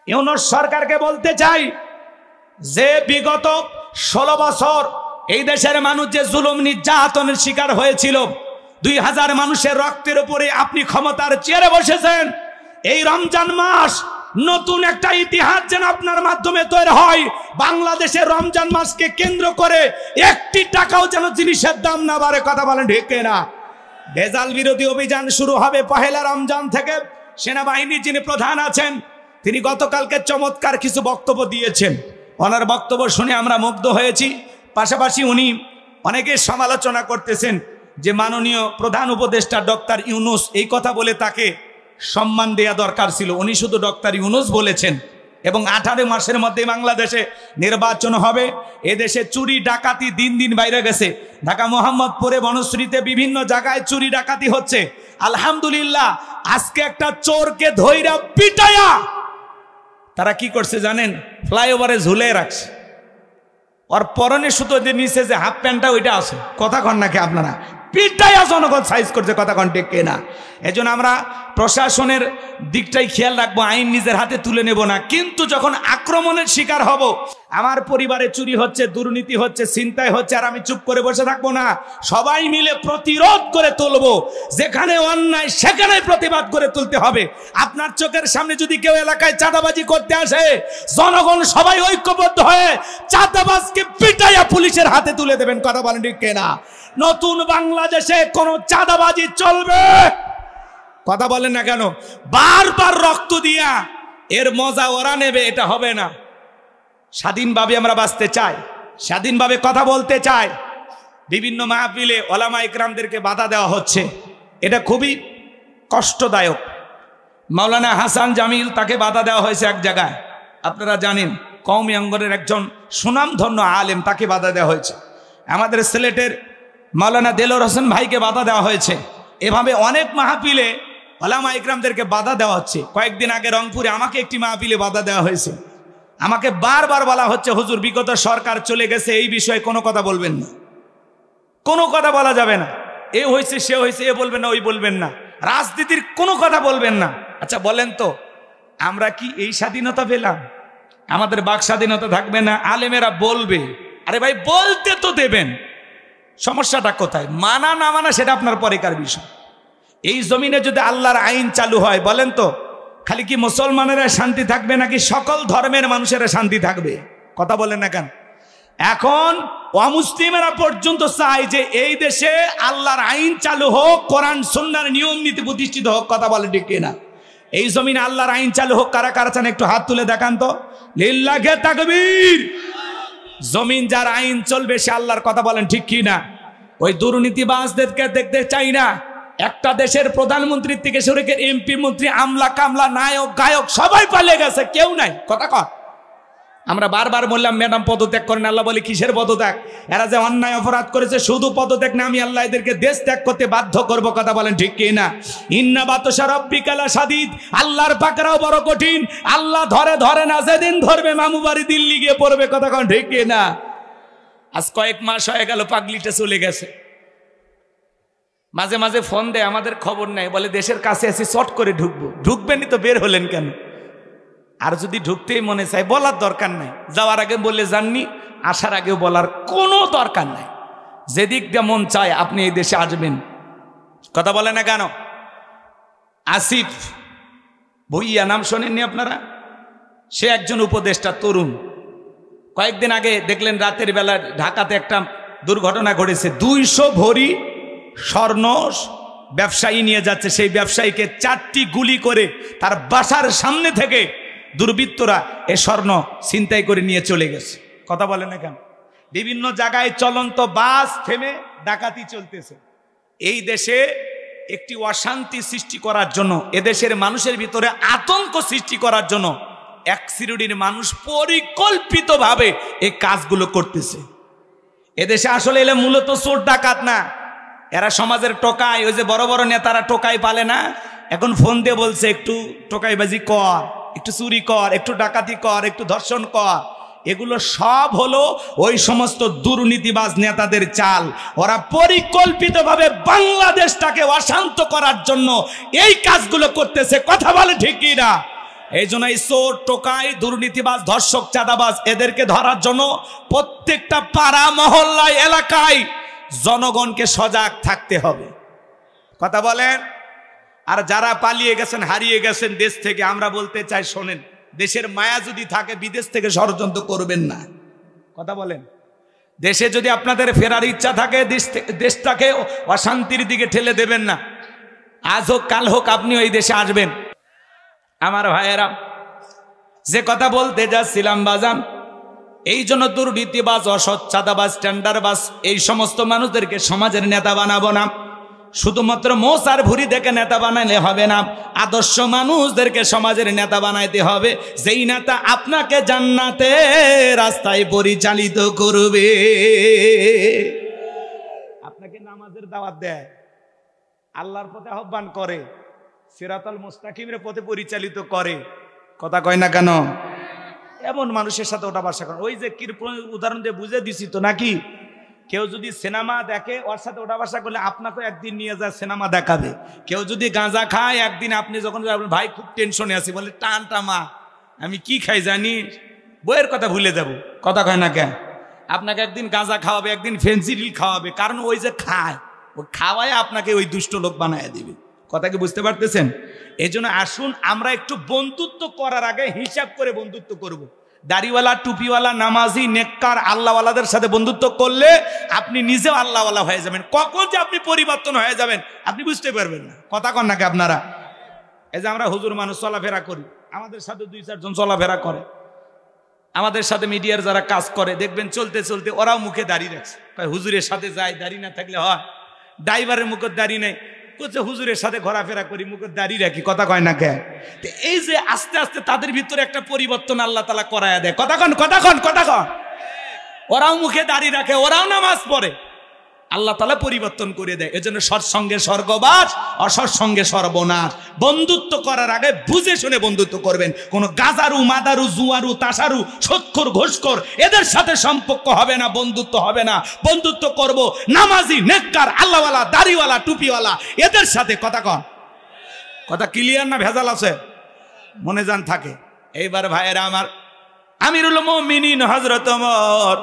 ইউনূস সরকারকে বলতে চাই যে বিগত 16 বছর এই দেশের মানুষ যে জুলুম নির্যাতনের শিকার হয়েছিল, 2000 মানুষের রক্তের উপরে আপনি ক্ষমতার চেয়ারে বসেছেন। এই রমজান মাস নতুন একটা ইতিহাস যেন আপনার মাধ্যমে তৈরি হয়। বাংলাদেশের রমজান মাসকে কেন্দ্র করে 1 টাকাও যেন জিনিসের দাম না বাড়ে। কথা বলেন ঠিক না? ভেজাল বিরোধী অভিযান শুরু হবে পহেলা রমজান থেকে। সেনাবাহিনীর যিনি প্রধান আছেন তিনি গতকালকে চমৎকার কিছু বক্তব্য দিয়েছেন। ওনার বক্তব্য শুনে আমরা মুগ্ধ হয়েছি। পাশাপাশি উনি অনেকে সমালোচনা করতেছেন যে মাননীয় প্রধান উপদেষ্টা ডক্টর ইউনূস এই কথা বলে তাকে সম্মান দেয়া দরকার ছিল। উনি শুধু ডক্টর ইউনূস বলেছেন। এবং 18 মাসের মধ্যে বাংলাদেশে নির্বাচন হবে। এদেশে চুরি ডাকাতি দিন দিন বাইরে গেছে। ঢাকা মোহাম্মদপুরে বনশ্রীতে বিভিন্ন জায়গায় চুরি ডাকাতি হচ্ছে। আলহামদুলিল্লাহ আজকে একটা চোরকে ধইরা পিটায়া তারা কি করছে জানেন? ফ্লাইওভারে ঝুলে রাখছে। ওর পরনে সুতো যে নিচে যে হাফ প্যান্টটা ওইটা আছে। কথা কন নাকি আপনারা? পিটাইয়া জনগণ সাইজ করছে। কথা কন ঠিক না? এজন্য আমরা প্রশাসনের দিকটাই খেয়াল রাখবো, আইন নিজের হাতে তুলে নেব না। কিন্তু যখন আক্রমণের শিকার হব, আমার পরিবারে চুরি হচ্ছে, দুর্নীতি হচ্ছে, ছিনতাই হচ্ছে, আর আমি চুপ করে বসে থাকবো না। সবাই মিলে প্রতিরোধ করে তুলবো। যেখানে অন্যায় সেখানে প্রতিবাদ করে তুলতে হবে। আপনার চোখের সামনে যদি কেউ এলাকায় চাঁদাবাজি করতে আসে, জনগণ সবাই ঐক্যবদ্ধ হয়ে চাঁদাবাজকে পিটাইয়া পুলিশের হাতে তুলে দেবেন। কথা বলেন ঠিক না? নতুন বাংলাদেশে কোনো চাঁদাবাজি চলবে? কথা বলেন না কেন? বারবার রক্ত দিয়া এর মজা ওরা নেবে, এটা হবে না। স্বাধীনভাবে আমরা বাঁচতে চাই, স্বাধীনভাবে কথা বলতে চাই। বিভিন্ন মাহফিলে ওলামা ইকরামদেরকে বাধা দেওয়া হচ্ছে, এটা খুবই কষ্টদায়ক। মাওলানা হাসান জামিল তাকে বাধা দেওয়া হয়েছে এক জায়গায়, আপনারা জানেন। কওমি অঙ্গনের একজন সুনামধন্য আলেম, তাকে বাধা দেওয়া হয়েছে। আমাদের সিলেটের মাওলানা দেলোয়ার হোসেন ভাইকে বাধা দেওয়া হয়েছে। এভাবে অনেক মাহফিলে ওলামা ইকরামদেরকে বাধা দেওয়া হচ্ছে। কয়েকদিন আগে রংপুরে আমাকে একটি মাহফিলে বাধা দেওয়া হয়েছে। আমাকে বারবার বলা হচ্ছে, হুজুর বিগত সরকার চলে গেছে, এই বিষয়ে কোনো কথা বলবেন না, কোনো কথা বলা যাবে না। এ হয়েছে, সে হয়েছে, এ বলবেন না, ওই বলবেন না, রাজনীতির কোনো কথা বলবেন না। আচ্ছা বলেন তো, আমরা কি এই স্বাধীনতা পেলাম? আমাদের বাক স্বাধীনতা থাকবে না? আলেমেরা বলবে, আরে ভাই বলতে তো দেবেন, সমস্যাটা কোথায়? মানা না মানা সেটা আপনার পরেকার বিষয়। এই জমিনে যদি আল্লাহর আইন চালু হয়, বলেন তো খালি কি মুসলমানেরা শান্তি থাকবে নাকি সকল ধর্মের মানুষেরা শান্তি থাকবে? কথা বলেন না কেন? এখন অমুসলিমেরা পর্যন্ত চায় যে এই দেশে আল্লাহর আইন চালু হোক, কোরআন সুন্নাহর নিয়ম নীতি প্রতিষ্ঠিত হোক। কথা বলে ঠিক কিনা? এই জমিনে আল্লাহর আইন চালু হোক। কারা কারা চান একটু হাত তুলে দেখান তো। লিল্লাহে তাকবীর। জমিন যার আইন চলবে সে আল্লাহর কথা বলেন ঠিক কিনা? ওই দুর্নীতিবাজদেরকে দেখতে চাই না। একটা দেশের প্রধানমন্ত্রীর থেকে শুরু করে এমপি, মন্ত্রী, আমলা কামলা, নায়ক গায়ক সবাই পালিয়ে গেছে, কেউ নাই। কথা কর। আমরা বারবার বললাম ম্যাডাম পদত্যাগ করেন। আল্লাহ বলে কিসের পদত্যাগ? এরা যে অন্যায় অপরাধ করেছে, শুধু পদত্যাগ না, আমি আল্লাহ এদেরকে দেশ ত্যাগ করতে বাধ্য করব। কথা বলেন ঠিক কি না? ইন্না বাতশা রাব্বিকা লাশাদীদ। আল্লাহর পাকড়াও বড় কঠিন। আল্লাহ ধরে ধরে না, যেদিন ধরবে মামু বাড়ি দিল্লি গিয়ে পড়বে। কথা কন ঠিক কি না? আজ কয়েক মাস হয়ে গেল পাগলিটা চলে গেছে। মাঝে মাঝে ফোন দেয়, আমাদের খবর নেই, বলে দেশের কাছে আছি, চট করে ঢুকবো। ঢুকবেনই তো বের হলেন কেন? আর যদি ঢুকতেই মনে চাই, বলার দরকার নাই। যাওয়ার আগে বললে যাননি, আসার আগেও বলার কোনো দরকার নাই। যেদিক দিয়ে মন চায় আপনি এই দেশে আসবেন। কথা বলে না কেন? আসিফ ভুইয়া নাম শোনেননি আপনারা? সে একজন উপদেষ্টা, তরুণ। কয়েকদিন আগে দেখলেন রাতের বেলা ঢাকাতে একটা দুর্ঘটনা ঘটেছে। 200 ভরি স্বর্ণ ব্যবসায়ী নিয়ে যাচ্ছে। সেই ব্যবসায়ীকে 4টি গুলি করে তার বাসার সামনে থেকে দুর্বৃত্তরা এ স্বর্ণ ছিনতাই করে নিয়ে চলে গেছে। কথা বলে না কেন? বিভিন্ন জায়গায় চলন্ত বাস থেমে ডাকাতি চলতেছে। এই দেশে একটি অশান্তি সৃষ্টি করার জন্য, এদেশের মানুষের ভিতরে আতঙ্ক সৃষ্টি করার জন্য এক শ্রেণীর মানুষ পরিকল্পিতভাবে এই কাজগুলো করতেছে। এদেশে আসলে এলে মূলত চোর ডাকাত না, এরা সমাজের টোকাই। ওই যে বড় বড় নেতারা টোকাই পালে না, এখন ফোন দিয়ে বলছে একটু টোকাইবাজি কর, একটু চুরি কর, একটু ডাকাতি কর, একটু ধর্ষণ কর। এগুলো সব হলো ওই সমস্ত দুর্নীতিবাজ নেতাদের চাল। ওরা পরিকল্পিতভাবে বাংলাদেশটাকে অশান্ত করার জন্য এই কাজগুলো করতেছে। কথা বলে ঠিক কি না? এই জন্য এই চোর টোকাই দুর্নীতিবাজ ধর্ষক চাঁদাবাজ এদেরকে ধরার জন্য প্রত্যেকটা পাড়া মহল্লায় এলাকায় জনগণকে সজাগ থাকতে হবে। কথা বলেন। আর যারা পালিয়ে গেছেন হারিয়ে গেছেন দেশ থেকে, আমরা বলতে চাই শোনেন, দেশের মায়া যদি থাকে বিদেশ থেকে ষড়যন্ত্র করবেন না। কথা বলেন। দেশে যদি আপনাদের ফেরার ইচ্ছা থাকে দেশটাকে অশান্তির দিকে ঠেলে দেবেন না। আজ হোক কাল হোক আপনি ওই দেশে আসবেন। আমার ভাইয়েরা, যে কথা বলতে যাচ্ছিলাম বাজান, এই জন্য দুর্নীতিবাজ অসৎ চাঁদাবাজ টেন্ডারবাজ এই সমস্ত মানুষদেরকে সমাজের নেতা বানাবো না। শুধুমাত্র মোষ আর ভুঁড়ি দেখে নেতা বানাইলে হবে না, আদর্শ মানুষদেরকে সমাজের নেতা বানাইতে হবে, যেই নেতা আপনাকে জান্নাতের রাস্তায় পরিচালিত করবে। আপনাকে নামাজের দাওয়াত দেয়, আল্লাহর পথে আহ্বান করে, সিরাতাল মুস্তাকিমের পথে পরিচালিত করে। কথা কয় না কেন? এমন মানুষের সাথে ওটা বাসা করেন। ওই যে উদাহরণ দিয়ে বুঝে দিছি তো নাকি, কেউ যদি সিনেমা দেখে ওর সাথে ওটা বাসা করলে আপনাকে একদিন নিয়ে যায় সিনেমা দেখাবে। কেউ যদি গাঁজা খায় একদিন আপনি যখন ভাই খুব টেনশনে আছি, বলে টানটা মা আমি কি খাই জানি, বইয়ের কথা ভুলে যাব। কথা কয় না কেন? আপনাকে একদিন গাঁজা খাওয়াবে, একদিন ফেন্সিডিল খাওয়াবে, কারণ ওই যে খায়, ওই খাওয়ায় আপনাকে ওই দুষ্ট লোক বানায় দিবে। কথা কি বুঝতে পারতেছেন? এই জন্য আসুন আমরা একটু বন্ধুত্ব করার আগে হিসাব করে বন্ধুত্ব করব। দাড়িওয়ালা টুপিওয়ালা নামাজি নেককার আল্লাহওয়ালাদের সাথে বন্ধুত্ব করলে আপনি নিজেও আল্লাহওয়ালা হয়ে যাবেন। কখন যে আপনি পরিবর্তন হয়ে যাবেন আপনি বুঝতে পারবেন না। কথা কন নাকি আপনারা? এই যে আমরা হুজুর মানুষ চলাফেরা করি, আমাদের সাথে 2-4 জন চলাফেরা করে, আমাদের সাথে মিডিয়ার যারা কাজ করে দেখবেন চলতে চলতে ওরাও মুখে দাড়ি রাখছে। হুজুরের সাথে যায়, দাড়ি না থাকলে হয়। ড্রাইভারের মুখে দাড়ি নেই, হুজুরের সাথে ঘোরাফেরা করি, মুখে দাঁড়িয়ে রাখি। কথা কয় না কে? এই যে আস্তে আস্তে তাদের ভিতরে একটা পরিবর্তন আল্লাহ তাআলা করায়া দেয়। কথা কন, কথা কন, কথা কন। ওরাও মুখে দাঁড়িয়ে রাখে, ওরাও নামাজ পড়ে, আল্লাহ তাআলা পরিবর্তন করে দেয়। এজন্য সৎসঙ্গে স্বর্গবাস, অসৎসঙ্গে সর্বনাশ। বন্ধুত্ব করার আগে বুঝে শুনে বন্ধুত্ব করবেন। কোন গাজারু মাদারু জুয়ারু তাসারু সৎখোর ঘোষখোর এদের সাথে সম্পর্ক হবে না, বন্ধুত্ব হবে না। বন্ধুত্ব করব নামাজি নেককার আল্লাহওয়ালা দাড়িওয়ালা টুপিওয়ালা এদের সাথে। কথা কন, কথা ক্লিয়ার না ভেজাল আছে? মনে যান থাকে। এইবার ভাইয়েরা আমার, আমিরুল মুমিনিন হযরত ওমর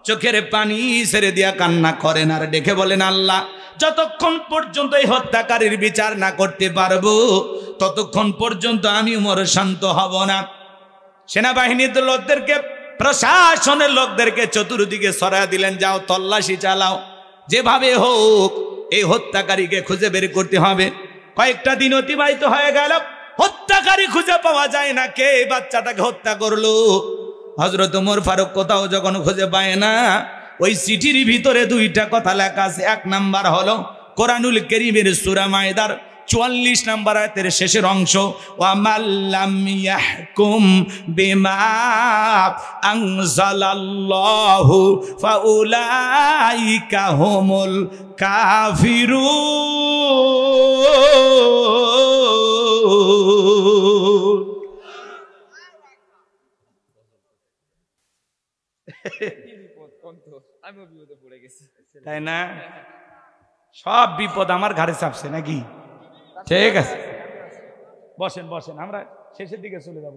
চোখের পানি ছেড়ে দিয়া কান্না করেন আর ডেকে বলেন, আল্লাহ যতক্ষণ পর্যন্ত এই হত্যাকারীর বিচার না করতে পারবো ততক্ষণ পর্যন্ত আমি ওমর শান্ত হব না। সেনাবাহিনীর লোকদেরকে, প্রশাসনের লোকদেরকে চতুর্দিকে সরায় দিলেন, যাও তল্লাশি চালাও, যেভাবে হোক এই হত্যাকারীকে খুঁজে বের করতে হবে। কয়েকটা দিন অতিবাহিত হয়ে গেল, হত্যাকারী খুঁজে পাওয়া যায় না। কে এই বাচ্চাটাকে হত্যা করলো? হযরত ওমর ফারুক কোথাও যখন খুঁজে পায় না, ওই চিঠির ভিতরে 2টা কথা লেখা আছে। 1 নাম্বার হলো কোরআনুল কারীমের সূরা মায়েদার 44 নম্বর আয়াতের শেষের অংশ, ওয়ামাল্লাম ইয়াহকুম বিমা আনজালাল্লাহু ফাউলাইকা হুমুল কাফিরুন। তাই না? সব বিপদ আমার ঘাড়ে চাপছে নাকি? ঠিক আছে, বসেন বসেন, আমরা শেষের দিকে চলে যাবো।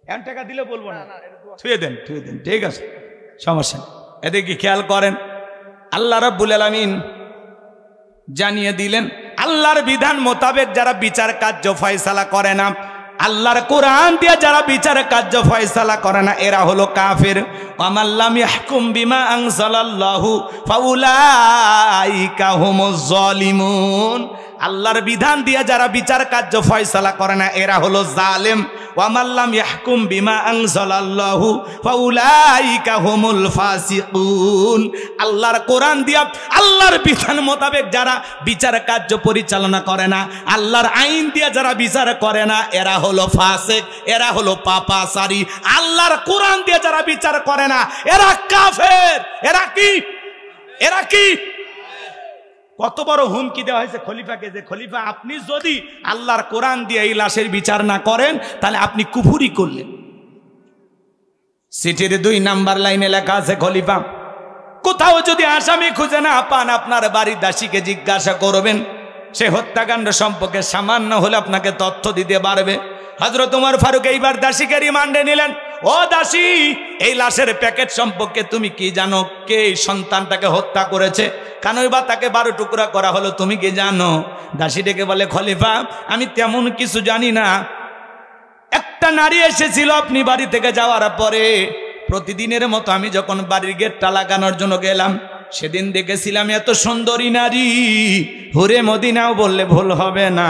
এখন টাকা দিলে বলবো না, ছুঁয়ে দেন, ছুঁয়ে দেন, ঠিক আছে, সমস্যা। এদিকে খেয়াল করেন, আল্লাহ রাব্বুল আলামিন জানিয়ে দিলেন, আল্লাহর বিধান মোতাবেক যারা বিচার কার্য ফয়সালা করে না, আল্লাহর কোরআন দিয়ে যারা বিচার কার্য ফয়সালা করে না, এরা হলো কাফের। ওয়ামাল্লাম ইয়াহকুম বিমা আনজালাল্লাহু ফাউলাইকা হুমুজ জালিমুন। আল্লাহর বিধান দিয়ে যারা বিচার কার্য ফয়সালা করে না, এরা হলো জালেম। ওয়ামাল্লাম ইয়াহকুম বিমা আনজালাল্লাহু ফাউলাইকা হুমুল ফাসিকুন। আল্লাহর কোরআন দিয়া আল্লাহর বিধান মোতাবেক যারা বিচার কার্য পরিচালনা করে না, আল্লাহর আইন দিয়ে যারা বিচার করে না, এরা হলো ফাসিক, এরা হলো পাপাচারী। আল্লাহর কোরআন দিয়ে যারা বিচার করে না, এরা কাফের। এরা কি? এরা কি? কত বড় হুমকি দেওয়া হয়েছে খলিফাকে, যে খলিফা আপনি যদি আল্লাহর কোরআন দিয়ে এই লাশের বিচার না করেন তাহলে আপনি কুফরি করলেন। চিঠির 2 নাম্বার লাইনে লেখা আছে, খলিফা কোথাও যদি আসামি খুঁজে না পান, আপনার বাড়ির দাসীকে জিজ্ঞাসা করবেন, সে হত্যাকাণ্ড সম্পর্কে সামান্য হলে আপনাকে তথ্য দিতে পারবে। হযরত ওমর ফারুক এইবার দাসীকে রিমান্ডে নিলেন। ও দাসী, এই লাশের প্যাকেট সম্পর্কে তুমি কি জানো? কে এই সন্তানটাকে হত্যা করেছে? কেনই বা তাকে 12 টুকরা করা হলো, তুমি কি জানো? দাসী ডেকে বলে, খলিফা আমি তেমন কিছু জানি না। একটা নারী এসেছিল আপনি বাড়ি থেকে যাওয়ার পরে, প্রতিদিনের মতো আমি যখন বাড়ির গেটটা লাগানোর জন্য গেলাম, সেদিন দেখেছিলাম এত সুন্দরী নারী, হুরে মদিনাও বললে ভুল হবে না,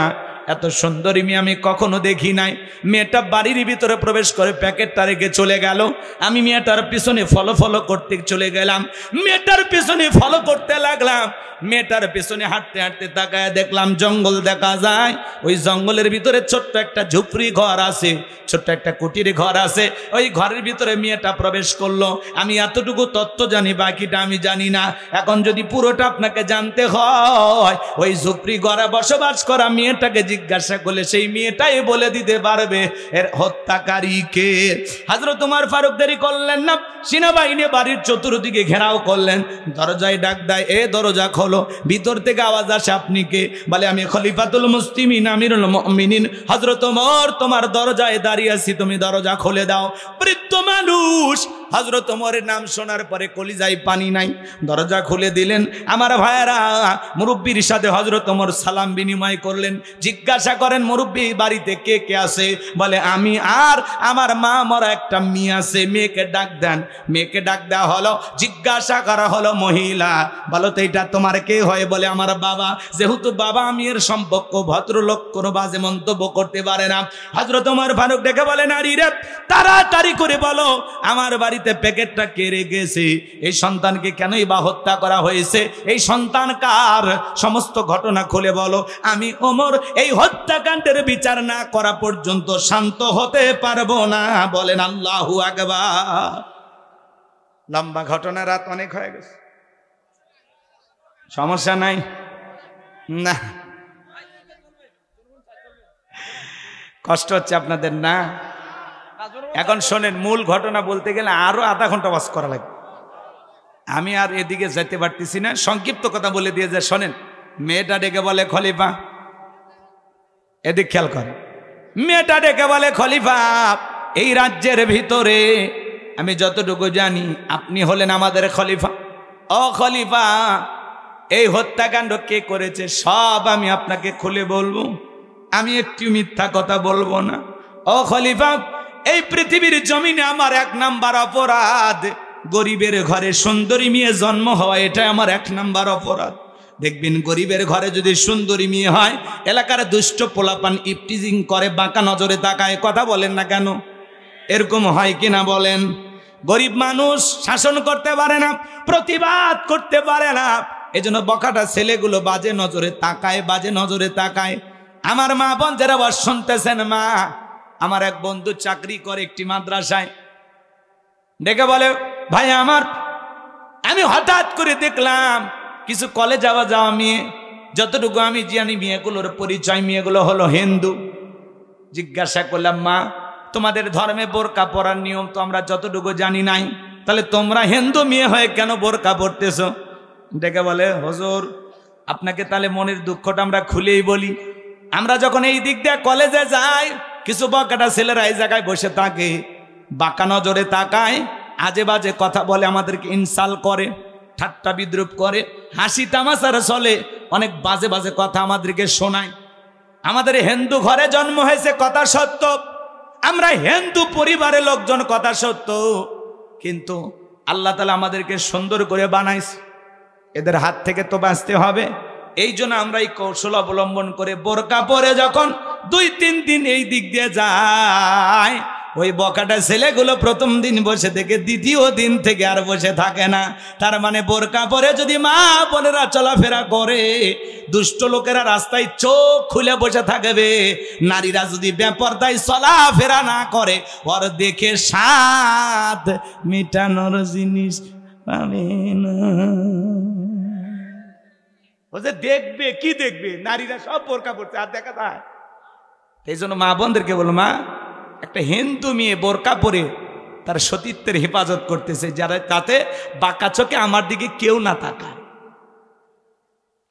এত সুন্দরী মেয়ে আমি কখনো দেখি নাই। মেয়েটা বাড়ির ভিতরে প্রবেশ করে প্যাকেটটা রেখে চলে গেল। আমি মেয়েটার পিছনে ফলো করতে চলে গেলাম, মেয়েটার পিছনে ফলো করতে লাগলাম। মেয়েটার পিছনে হাঁটতে হাঁটতে তাকায় দেখলাম জঙ্গল দেখা যায়। ওই জঙ্গলের ভিতরে ছোট্ট একটা ঝুপড়ি ঘর আছে, ছোট্ট একটা কুটির ঘর আছে। ওই ঘরের ভিতরে মেয়েটা প্রবেশ করলো। আমি এতটুকু তথ্য জানি, বাকিটা আমি জানি না। এখন যদি পুরোটা আপনাকে জানতে হয়, ওই ঝুপড়ি ঘরে বসবাস করা মেয়েটাকে জিজ্ঞাসা করলে সেই মেয়েটাই বলে দিতে পারবে এর হত্যাকারী কে। হযরত ওমর ফারুক দেরি করলেন না, সেনাবাহিনী বাড়ির চতুর্দিকে ঘেরাও করলেন। দরজায় ডাক দেয়, এ দরজা খোলো। ভিতর থেকে আওয়াজ আসে, আপনি কে? বলে, আমি খলিফাতুল মুসলিমিন আমিরুল মুমিনিন হযরত ওমর তোমার দরজায় দাঁড়িয়ে আছি, তুমি দরজা খুলে দাও। বৃদ্ধ মানুষ হযরত ওমরের নাম শোনার পরে কলিজায় পানি নাই, দরজা খুলে দিলেন। আমার ভাইয়েরা, মুরব্বির সাথে হযরত ওমর সালাম বিনিময় করলেন। জিজ্ঞাসা করেন, মুরব্বি বাড়িতে কে কে আছে? বলে, আমি আর আমার মা মরা একটা মেয়ে আছে। মেয়েকে ডাক দেন। মেয়েকে ডাক দেওয়া হলো। জিজ্ঞাসা করা হলো, মহিলা বলো তো এটা তোমার কে হয়? বলে, আমার বাবা। যেহেতু বাবা মেয়ের সম্পর্ক, ভদ্রলোক কোনো বাজে মন্তব্য করতে পারে না। হযরত ওমর ফারুক ডেকে বলে, নারী রে, তাড়াতাড়ি করে বলো আমার বাড়িতে প্যাকেটটা কে রেখেছে? এই সন্তানকে কেনই বা হত্যা করা হয়েছে? এই সন্তান কার? সমস্ত ঘটনা খুলে বলো। আমি ওমর এই হত্যাকাণ্ডের বিচার না করা পর্যন্ত শান্ত হতে পারবো না। বলেন আল্লাহু আকবার। লম্বা ঘটনা, রাত অনেক হয়ে গেছে, সমস্যা নাই না? কষ্ট হচ্ছে আপনাদের না? এখন শোনেন, মূল ঘটনা বলতে গেলে আরো আধা ঘন্টা ওয়াজ করা লাগবে। আমি আর এদিকে যেতে পারতেছি না, সংক্ষিপ্ত কথা বলে দিয়ে যায়। শোনেন, মেয়েটা ডেকে বলে, খলিফা, এদিক খেয়াল করে। মেয়েটা ডেকে বলে, খলিফা, এই রাজ্যের ভিতরে আমি যতটুকু জানি আপনি হলেন আমাদের খলিফা। ও খলিফা, এই হত্যাকাণ্ড কে করেছে সব আমি আপনাকে খুলে বলবো, আমি একটু মিথ্যা কথা বলবো না। ও খলিফা, এই পৃথিবীর জমিনে আমার 1 নাম্বার অপরাধ গরিবের ঘরে সুন্দরী মেয়ে জন্ম হওয়া, এটা আমার 1 নাম্বার অপরাধ। দেখবেন গরিবের ঘরে যদি সুন্দরী মেয়ে হয়, এলাকার দুষ্ট পোলাপান ইপটিজিং করে, বাঁকা নজরে তাকায়। কথা বলেন না কেন? এরকম হয় কিনা বলেন? গরিব মানুষ শাসন করতে পারে না, প্রতিবাদ করতে পারে না, এজন্য বকাটা ছেলেগুলো বাজে নজরে তাকায়, বাজে নজরে তাকায়। আমার মা বোন যারা শুনতেছেন, মা, আমার এক বন্ধু চাকরি করে একটি মাদ্রাসায়। ডেকে বলে, ভাই আমার, আমি হঠাৎ করে দেখলাম কিছু কলেজ যাওয়া মেয়ে, যতটুকু আমি জানি মেয়েগুলোর পরিচয়, মেয়েগুলো হলো হিন্দু। জিজ্ঞাসা করলাম, মা, তোমাদের ধর্মে বোরকা পরার নিয়ম তো আমরা যতটুকু জানি নাই, তাহলে তোমরা হিন্দু মেয়ে হয়ে কেন বোরকা পরতেছ? ডেকে বলে, হুজুর, আপনাকে তাহলে মনের দুঃখটা আমরা খুলেই বলি। আমরা যখন এই দিক দিয়ে কলেজে যাই, কিছু বকাটা ছেলেরা এই জায়গায় বসে থাকে, বাঁকা নজরে তাকায়, আজে বাজে কথা বলে, আমাদেরকে ইনসাল্ট করে, ঠাট্টা বিদ্রুপ করে, হাসি তামাশার চলে, অনেক বাজে বাজে কথা আমাদেরকে শোনায়। আমাদের হিন্দু ঘরে জন্ম হয়েছে, কথা সত্য, আমরা হিন্দু পরিবারের লোকজন, কথা সত্য, কিন্তু আল্লাহ তাআলা আমাদেরকে সুন্দর করে বানাইছে, এদের হাত থেকে তো বাঁচতে হবে। এই জন্য আমরা এই কৌশল অবলম্বন করে বোরকা পরে যখন 2-3 দিন এই দিক দিয়ে যায়, ওই বকাটা ছেলেগুলো প্রথম দিন বসে থেকে দ্বিতীয় দিন থেকে আর বসে থাকে না। তার মানে বোরকা পরে যদি মা বোনেরা চলাফেরা করে, দুষ্ট লোকেরা রাস্তায় চোখ খুলে বসে থাকবে। নারীরা যদি বেপরদায় চলাফেরা না করে, ওর দেখে স্বাদ মিটানোর জিনিস পাবে না। ও যে দেখবে, কি দেখবে? নারীরা সব বোরকা পরছে, আর দেখা যায়। এই জন্য মা বোনদেরকে বলো, মা, একটা হিন্দু মেয়ে বোরকা পরে তার সতীত্বের হেফাজত করতেছে, যারা তাতে বাঁকা চোখে আমার দিকে কেউ না তাকায়।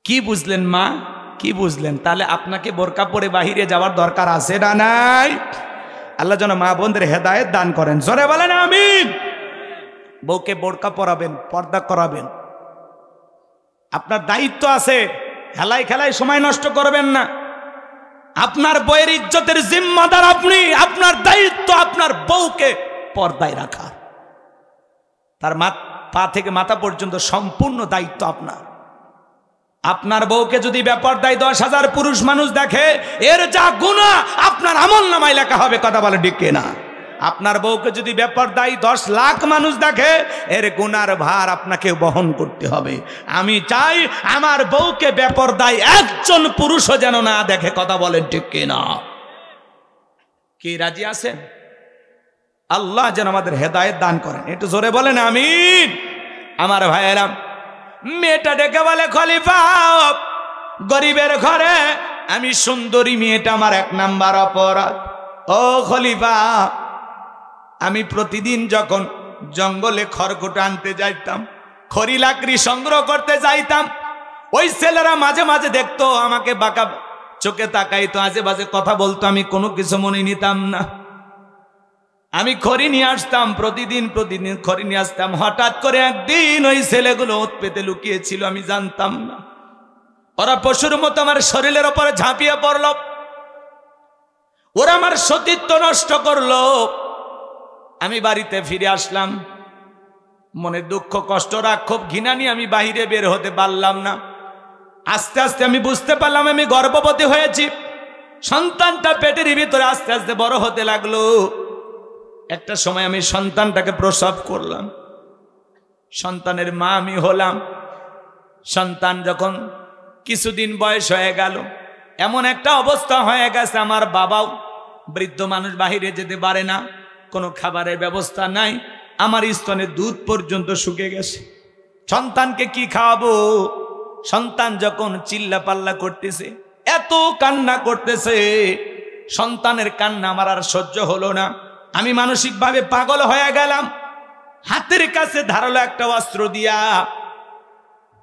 কি বুঝলেন মা? কি বুঝলেন? তাহলে আপনাকে বোরকা পরে বাহিরে যাওয়ার দরকার আছে না নাই? আল্লাহ যেন মা বোনদের হেদায়েত দান করেন, জোরে বলেন আমিন। বউকে বোরকা পরাবেন, পর্দা করাবেন, আপনার দায়িত্ব আছে। খেলায় খেলায় সময় নষ্ট করবেন না। আপনার বউয়ের ইজ্জতের জিম্মাদার আপনি। আপনার দায়িত্ব আপনার বউকে পর্দায় রাখা। তার পা থেকে মাথা পর্যন্ত সম্পূর্ণ দায়িত্ব আপনার। আপনার বউকে যদি বেপরদায় 10,000 পুরুষ মানুষ দেখে, এর যা গুনাহ আপনার আমলনামায় লেখা হবে। কথা বলে ঠিক কিনা? আপনার বউকে যদি বেপরদায় 10 লাখ মানুষ দেখে, এর গুনার ভার আপনাকে বহন করতে হবে। আমি চাই আমার বউকে বেপরদায় একজন পুরুষও যেন না দেখে। কথা বলেন ঠিক কিনা? কি রাজি আছেন? আল্লাহ যেন আমাদের হেদায়েত দান করেন। একটু জোরে বলেন আমিন। আমার ভাইয়েরা, মেয়েটা ডেকে বলে, খলিফা গরিবের ঘরে আমি সুন্দরী, মেয়েটা আমার 1 নাম্বার অপরাধ। ও খলিফা, আমি প্রতিদিন যখন জঙ্গলে খড়কুটো আনতে যাইতাম, খড়ি লাকড়ি সংগ্রহ করতে যাইতাম, ওই ছেলেরা মাঝে মাঝে দেখতো আমাকে, বাঁকা চোখে তাকাইতো, আজে বাজে কথা বলতো, আমি কোনো কিছু মনে নিতাম না। আমি খড়ি নিয়ে আসতাম, প্রতিদিন খড়ি নিয়ে আসতাম। হঠাৎ করে একদিন ওই ছেলেগুলো ওত পেতে লুকিয়েছিল, আমি জানতাম না। ওরা পশুর মতো আমার শরীরের ওপরে ঝাঁপিয়ে পড়ল, ওরা আমার সতীত্ব নষ্ট করলো। আমি বাড়িতে ফিরে আসলাম, মনে দুঃখ, কষ্ট, রাগ, ক্ষোভ, ঘৃণা নিয়ে আমি বাহিরে বের হতে পারলাম না। আস্তে আস্তে আমি বুঝতে পারলাম আমি গর্ভবতী হয়েছি। সন্তানটা পেটের ভিতরে আস্তে আস্তে বড় হতে লাগলো। একটা সময় আমি সন্তানটাকে প্রসব করলাম, সন্তানের মা আমি হলাম। সন্তান যখন কিছুদিন বয়স হয়ে গেল, এমন একটা অবস্থা হয়ে গেছে, আমার বাবাও বৃদ্ধ মানুষ, বাহিরে যেতে পারে না, কোনো খাবারের ব্যবস্থা নাই, আমার স্তনের দুধ পর্যন্ত শুকিয়ে গেছে। সন্তানকে কি খাওয়াবো? সন্তান যখন চিল্লা পাল্লা করতেছে, এত কান্না করতেছে, সন্তানের কান্না আমার আর সহ্য হলো না। আমি মানসিকভাবে পাগল হয়ে গেলাম। হাতের কাছে ধারালো একটা অস্ত্র দিয়া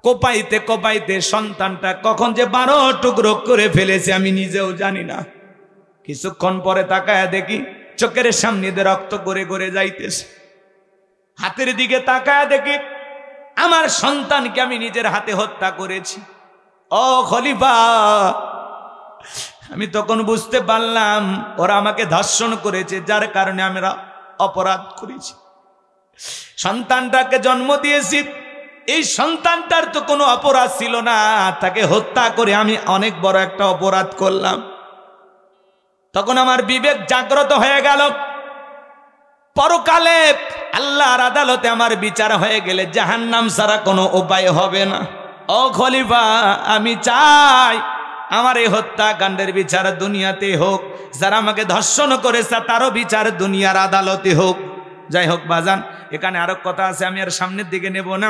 কোপাইতে কোপাইতে সন্তানটা কখন যে 12 টুকরো করে ফেলেছে আমি নিজেও জানি না। কিছুক্ষণ পরে তাকায় দেখি চোখের সামনে দিয়ে রক্ত গড়ে গড়ে যাইতেছে। হাতের দিকে তাকায় দেখি আমার সন্তানকে আমি নিজের হাতে হত্যা করেছি। ও খলিফা, আমি তখন বুঝতে পারলাম ওরা আমাকে ধর্ষণ করেছে, যার কারণে আমরা অপরাধ করেছি। সন্তানটাকে জন্ম দিয়েছি, এই সন্তানটার তো কোনো অপরাধ ছিল না, তাকে হত্যা করে আমি অনেক বড় একটা অপরাধ করলাম। তখন আমার বিবেক জাগ্রত হয়ে গেল। পরকালে আল্লাহর আদালতে আমার বিচার হয়ে গেলে জাহান্নাম ছাড়া কোনো উপায় হবে না। ও খলিফা, আমি চাই আমার এই হত্যাকাণ্ডের বিচার দুনিয়াতে হোক, যারা আমাকে ধর্ষণ করেছে তারও বিচার দুনিয়ার আদালতে হোক। যাই হোক বাজান, এখানে আরো কথা আছে, আমি আর সামনের দিকে নেব না।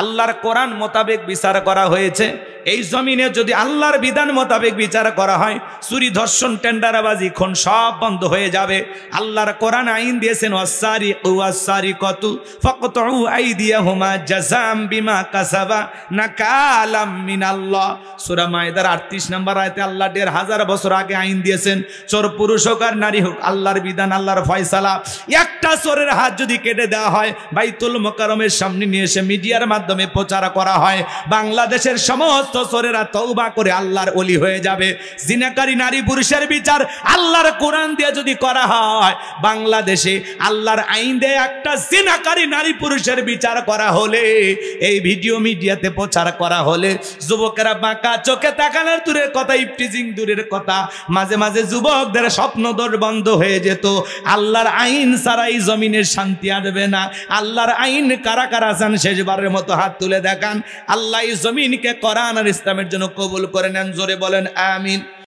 আল্লাহর কোরআন মোতাবেক বিচার করা হয়েছে। এই জমিনে যদি আল্লাহর বিধান মোতাবেক বিচার করা হয়, চুরি, ধর্ষণ, টেন্ডারবাজি, খুন সব বন্ধ হয়ে যাবে। আল্লাহর কোরআন আইন দিয়েছেন, ওয়াসসারিকু ওয়াসসারিকাতু ফাকতুউ আইদিয়াহুমা জাযাম বিমা কাসাবা নাকালাম মিনাল্লাহ। সূরা মায়েদার 38 নম্বর আয়াতে আল্লাহ 1500 বছর আগে আইন দিয়েছেন, চোর পুরুষ হোক আর নারী হোক, আল্লাহর বিধান, আল্লাহর ফয়সালা। একটা চোরের হাত যদি কেটে দেওয়া হয়, বাইতুল মুকাররমের সামনে নিয়ে এসে মিডিয়ার মাধ্যমে প্রচার করা হয়, বাংলাদেশের সমস্ত চোরেরা তওবা করে আল্লাহর ওলি হয়ে যাবে। জিনাকারী নারী পুরুষের বিচার আল্লাহর কোরআন দিয়ে যদি করা হয়, বাংলাদেশে আল্লাহর আইন দিয়ে একটা জিনাকারী নারী পুরুষের বিচার করা হলে, এই ভিডিও মিডিয়াতে প্রচার করা হলে, যুবকেরা বাঁকা চোখে তাকানোর দূরের কথা, ইফটিজিং দূরের কথা, মাঝে মাঝে যুবকদের স্বপ্নদোষ বন্ধ হয়ে যেত। আল্লাহর আইন ছাড়া এই জমিনের শান্তি আসবে না। আল্লাহর আইন কারা কারা চান শেষবারের মতো হাত তুলে দেখান। আল্লাহ এই জমিনকে কোরআন আর ইসলামের জন্য কবুল করে নেন, জোরে বলেন আমিন।